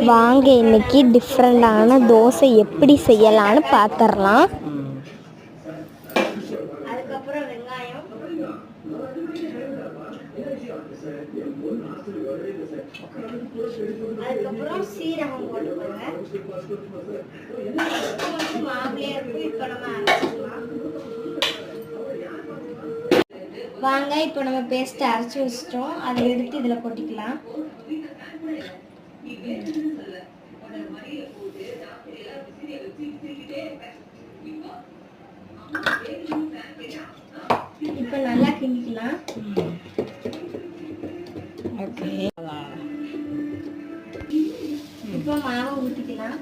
வாங்க இன்னைக்கு டிஃப்ரெண்டான தோசை எப்படி செய்யலான்னு பார்த்துடலாம். அதுக்கப்புறம் வெங்காயம், அதுக்கப்புறம் சீரகம் போட்டுக்கோங்க. மாவுலே இருக்கும். இப்போ நம்ம அரைச்சிக்கலாம். வாங்க இப்போ நம்ம பேஸ்ட் அரைச்சி வச்சிட்டோம். அதை எடுத்து இதில் கொட்டிக்கலாம். இப்போ நல்லா கிண்டிக்கலாம். ஓகே, இப்போ மாவை ஊற்றிக்கலாம்.